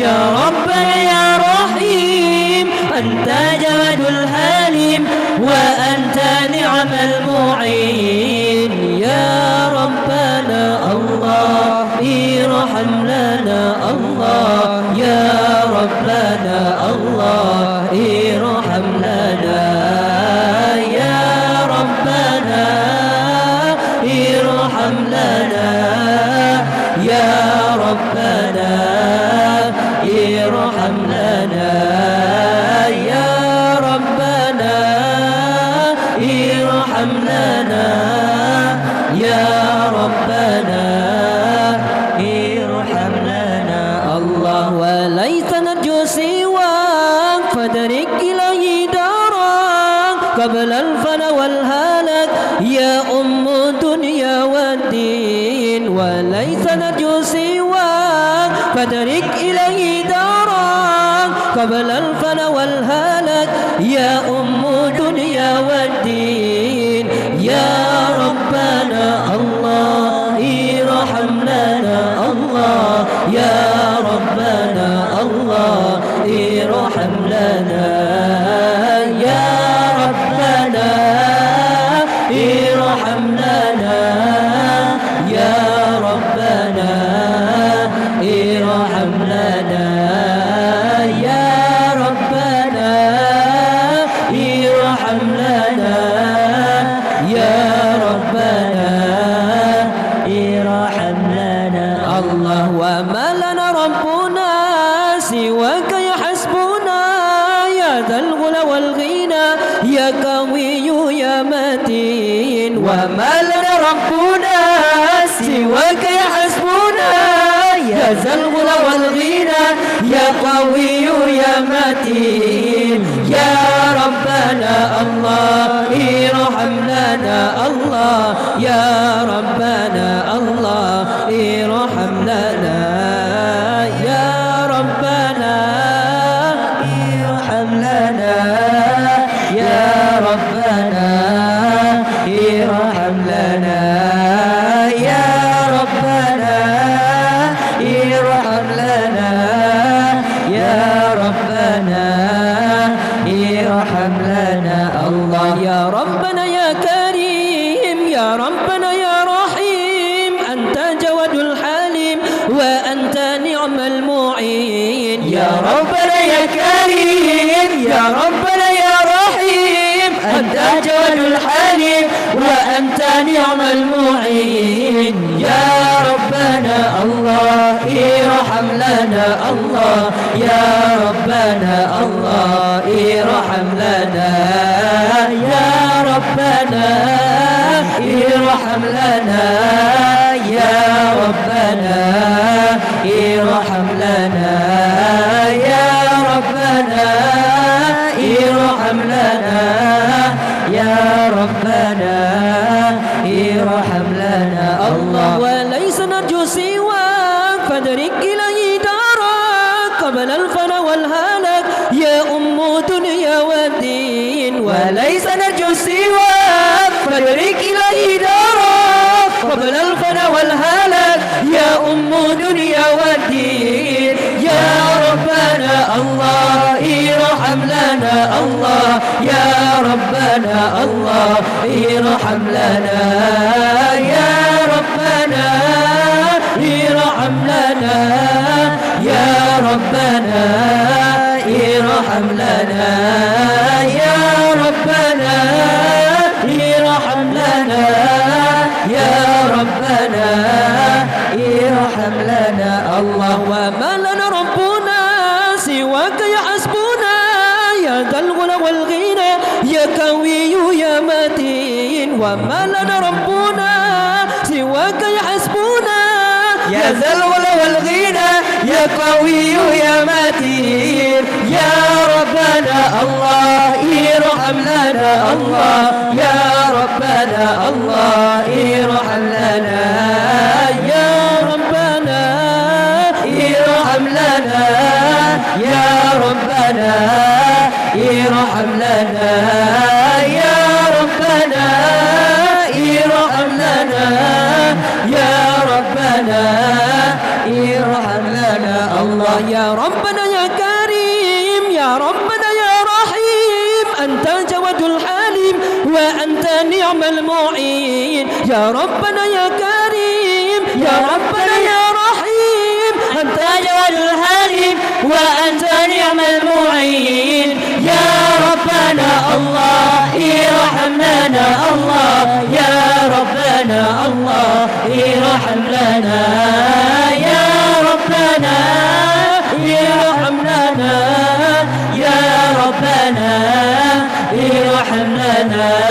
يا ربنا يا رحيم أنت جواد الحليم وأنت نعم المعين يا ربنا الله ارحم لنا الله يا ربنا الله ارحم لنا يا ربنا ارحم لنا يا ربنا ارحم لنا يا ربنا ارحم لنا يا ربنا ارحم لنا الله وليس نرجو سواك فدرك إليه دارك قبل الفنا والهلاك يا أم الدنيا والدين وليس نرجو سواك فدرك إليه دارك قبل الفنا والهلاك يا أم الدنيا والدين يا ربنا الله ارحم لنا الله يا ربنا الله ارحم لنا يا ربنا ارحم لنا يا ربنا ارحم لنا يا ربنا ارحم لنا يا ربنا ارحم لنا الله وما لنا ربنا سواك يحسبنا يا ذا الغنى والغنى يا قوي يا متين وما لنا ربنا سواك يحسبنا يا ذا الغنى والغنى يا قوي يا متين يا ربنا الله ارحم لنا الله يا ربنا الله ارحم لنا يا ربنا ارحم لنا يا ربنا ارحم لنا يا ربنا ارحم لنا يا ربنا ارحم لنا الله يا ربنا يا كريم يا ربنا يا رحيم أنت جواد الحليم وأنت نعم المعين يا ربنا يا كريم يا ربنا يا رحيم أنت جواد الحليم وأنت نعم المعين يا ربنا الله ارحم لنا الله يا ربنا الله ارحم لنا يا ربنا ارحم لنا يا ربنا ارحم لنا يا ربنا ارحم لنا يا ربنا ارحم لنا الله وليس نرجو سواك فدرك إليه دارك قبل الفنا والهلاك يا أم دنيا والدين وليس نرجو سواك فدرك إليه دارك قبل الفنا والهلاك يا أم دنيا والدين يا ربنا الله ارحم لنا الله يا ربنا الله ارحم لنا يا ربنا ارحم لنا يا ربنا ارحم لنا يا ربنا ارحم لنا يا ربنا ارحم لنا الله وما لنا ربنا سواك يحسبنا يا ذا الغنى والغنى يا قوي يا متين وما لنا ربنا سواك يحسبنا يا ذا الغنى والغنى يا قوي يا متين يا ربنا الله ارحم لنا الله يا ربنا الله ارحم لنا يا ربنا ارحم لنا يا ربنا ارحم لنا يا ربنا ارحم لنا يا ربنا ارحم لنا لنا الله يا ربنا يا كريم يا ربنا يا رحيم أنت الجواد الحليم وأنت نعم المعين يا ربنا يا كريم يا ربنا يا رحيم أنت الجواد الحليم وأنت نعم المعين يا ربنا الله ارحم لنا الله يا ربنا الله ارحم لنا يا ربنا ارحم لنا يا ربنا ارحم لنا